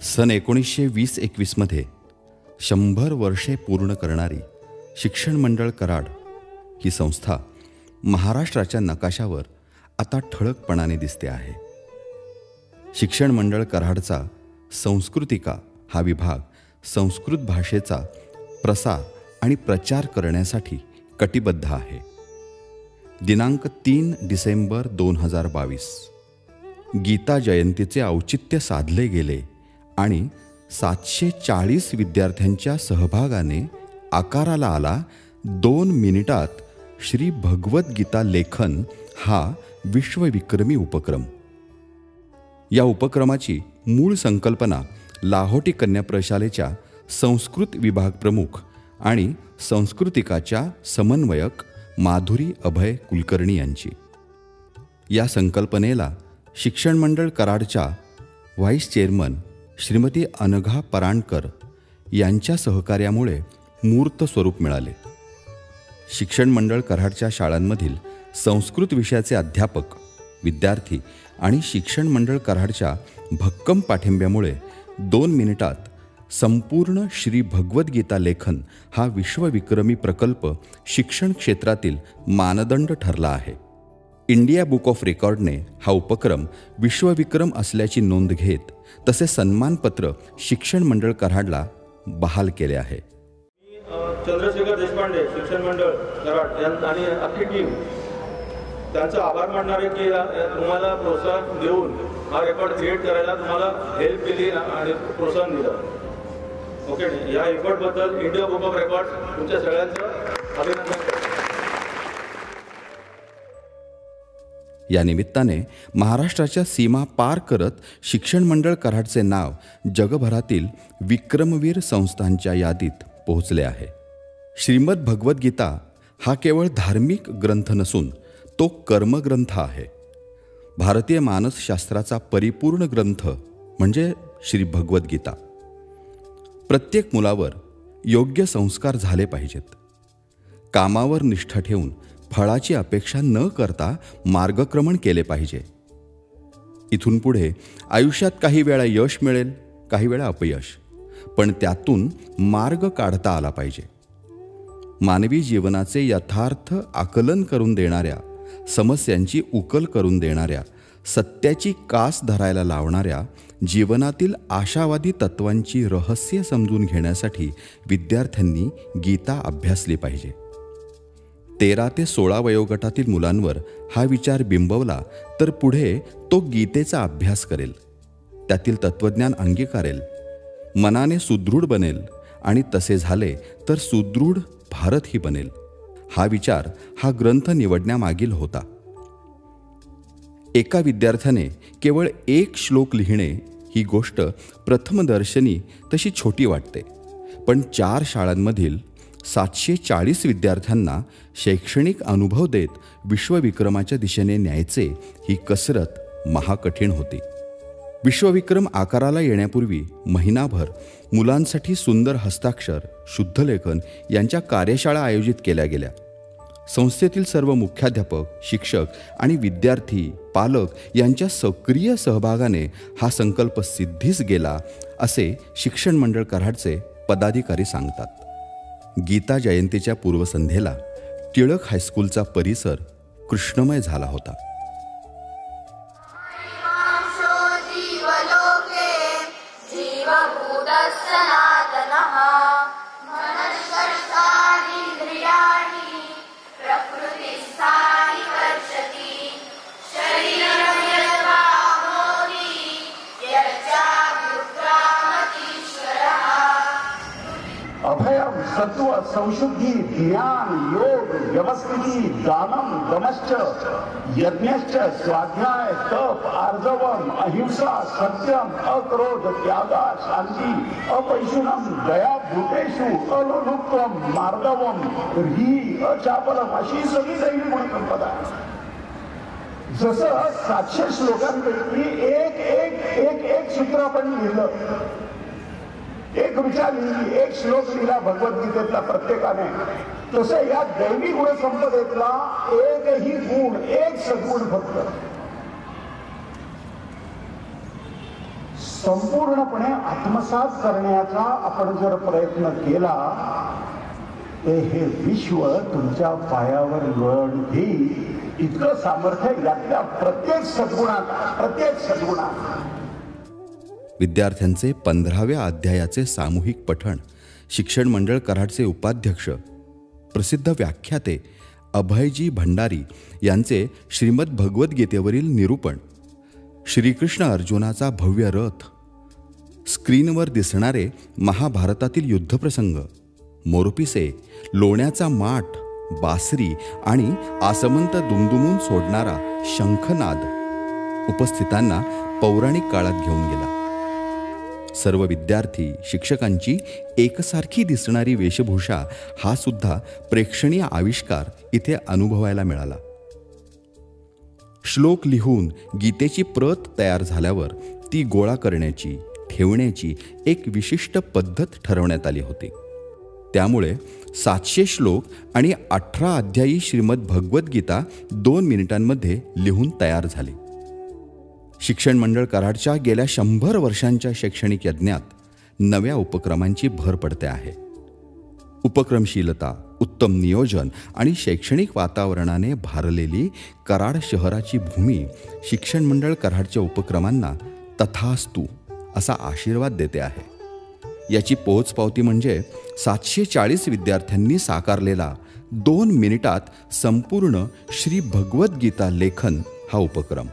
सन 1920-21 मध्ये 100 वर्षे पूर्ण करणारी शिक्षण मंडळ कराड ही संस्था महाराष्ट्राच्या नकाशावर आता ठळकपणाने दिसते आहे. शिक्षण मंडळ कराडचा संस्कृतिका हा विभाग संस्कृत भाषेचा प्रसार आणि प्रचार करण्यासाठी कटिबद्ध आहे. दिनांक 3 डिसेंबर 2022 गीता जयंतीचे औचित्य साधले गेले आणि 740 विद्यार्थ्यांच्या सहभागाने आकाराला आला 2 मिनिटात श्री भगवद्गीता लेखन हा विश्वविक्रमी उपक्रम. या उपक्रमाची मूळ संकल्पना लाहोटी कन्या प्रशालेच्या संस्कृत विभाग प्रमुख आणि संस्कृतिकाच्या समन्वयक माधुरी अभय कुलकर्णी यांची. या संकल्पनेला शिक्षण मंडळ कराडच्या व्हाईस चेअरमन श्रीमती अनघा पराणकर यांच्या सहकार्यामुळे मूर्त स्वरूप मिळाले. शिक्षण मंडळ कराडच्या शाळांमधील संस्कृत विषयाचे अध्यापक, विद्यार्थी आणि शिक्षण मंडळ कराडच्या भक्कम पाठिंब्यामुळे 2 मिनिटात संपूर्ण श्री भगवद्गीता लेखन हा विश्वविक्रमी प्रकल्प शिक्षण क्षेत्रातील मानदंड ठरला आहे. इंडिया बुक ऑफ रेकॉर्डने हा उपक्रम विश्वविक्रम असल्याची नोंद घेत तसे सन्मानपत्र शिक्षण मंडळ कराडला बहाल केले आहे. चंद्रशेखर देशपांडे, शिक्षण मंडळ कराड आणि अख्खी टीम त्यांचा आभार मानणार आहे की तुम्हाला प्रोत्साहन देऊन हा रेकॉर्ड क्रिएट करायला तुम्हाला हेल्प केली आणि प्रोत्साहन दिलं. ओके, या एफर्टबद्दल इंडिया बुक ऑफ रेकॉर्ड तुमच्या सगळ्यांचं अभिनंदन. या निमित्ताने महाराष्ट्राच्या सीमा पार करत शिक्षण मंडळ कराडचे नाव जगभरातील विक्रमवीर संस्थांच्या यादीत पोहोचले आहे. श्रीमद भगवद्गीता हा केवळ धार्मिक ग्रंथ नसून तो कर्मग्रंथ आहे. भारतीय मानसशास्त्राचा परिपूर्ण ग्रंथ म्हणजे श्री भगवद्गीता. प्रत्येक मुलावर योग्य संस्कार झाले पाहिजेत. कामावर निष्ठा ठेवून फळाची अपेक्षा न करता मार्गक्रमण केले पाहिजे. इथून पुढे आयुष्यात काही वेळा यश मिळेल, काही वेळा अपयश, पण त्यातून मार्ग काढता आला पाहिजे. मानवी जीवनाचे यथार्थ आकलन करून देणाऱ्या, समस्यांची उकल करून देणाऱ्या, सत्याची कास धरायला लावणाऱ्या, जीवनातील आशावादी तत्वांची रहस्य समजून घेण्यासाठी विद्यार्थ्यांनी गीता अभ्यासली पाहिजे. 13 ते 16 वयोगटातील मुलांवर हा विचार बिंबवला तर पुढे तो गीतेचा अभ्यास करेल, त्यातील तत्वज्ञान अंगीकारेल, मनाने सुदृढ बनेल आणि तसे झाले तर सुदृढ भारतही बनेल. हा विचार हा ग्रंथ निवडण्यामागील होता. एका विद्यार्थ्याने केवळ 1 श्लोक लिहिणे ही गोष्ट प्रथमदर्शनी तशी छोटी वाटते, पण 4 शाळांमधील 740 विद्यार्थ्यांना शैक्षणिक अनुभव देत विश्वविक्रमाच्या दिशेने न्यायचे ही कसरत महाकठीण होती. विश्वविक्रम आकाराला येण्यापूर्वी महिनाभर मुलांसाठी सुंदर हस्ताक्षर, शुद्धलेखन यांच्या कार्यशाळा आयोजित केल्या गेल्या. संस्थेतील सर्व मुख्याध्यापक, शिक्षक आणि विद्यार्थी, पालक यांच्या सक्रिय सहभागाने हा संकल्प सिद्धीस गेला असे शिक्षण मंडळ कराडचे पदाधिकारी सांगतात. गीता जयंतीच्या पूर्वसंध्येला टिळक हायस्कूलचा परिसर कृष्णमय झाला होता. अभयम सत्व संशुद्धि ज्ञान योग व्यवस्थिति दानम दमश्च यज्ञश्च स्वाध्याय तप आर्जवम अहिंसा सत्यम अक्रोध त्याग शांति अपैशुनम दया भूतेषु अलोलुप्तम मार्दवम ह्री अचापलम अशी सगळी दैवी गुणसंपदा. जसं 700 श्लोकांपैकी एक सूत्र आपण लिहिलं, एक विचार लिहिली, एक श्लोक लिहिला भगवद्गीतेतला प्रत्येकाने, तसं या दैवी गुणसंपदेतला एकही गुण, एक सद्गुण फक्त संपूर्णपणे आत्मसात करण्याचा आपण जर प्रयत्न केला तर हे विश्व तुमच्या पायावर लोळण घेईल. इतकं सामर्थ्य यातल्या प्रत्येक सद्गुणात. विद्यार्थ्यांचे 15व्या अध्यायाचे सामूहिक पठण शिक्षण मंडळ कराडचे उपाध्यक्ष प्रसिद्ध व्याख्याते अभयजी भंडारी यांचे श्रीमद भगवद्गीतेवरील निरूपण, श्रीकृष्ण अर्जुनाचा भव्य रथ, स्क्रीनवर दिसणारे महाभारतातील युद्धप्रसंग, मोरपिसे, लोण्याचा माठ, बासरी आणि आसमंत दुमदुमून सोडणारा शंखनाद उपस्थितांना पौराणिक काळात घेऊन गेला. सर्व विद्यार्थी शिक्षकांची एकसारखी दिसणारी वेशभूषा हा सुद्धा प्रेक्षणीय आविष्कार इथे अनुभवायला मिळाला. श्लोक लिहून गीतेची प्रत तयार झाल्यावर ती गोळा करण्याची, ठेवण्याची एक विशिष्ट पद्धत ठरवण्यात आली होती. त्यामुळे 700 श्लोक आणि 18 अध्यायी श्रीमद भगवद्गीता 2 मिनिटांमध्ये लिहून तयार झाली. शिक्षण मंडळ कराडच्या गेल्या 100 वर्षांच्या शैक्षणिक यज्ञात नव्या उपक्रमांची भर पडते आहे. उपक्रमशीलता, उत्तम नियोजन आणि शैक्षणिक वातावरणाने भारलेली कराड शहराची भूमी शिक्षण मंडळ कराडच्या उपक्रमांना तथास्तु असा आशीर्वाद देते आहे. याची पोचपावती म्हणजे 740 विद्यार्थ्यांनी साकारलेला 2 मिनिटात संपूर्ण श्री भगवद्गीता लेखन हा उपक्रम.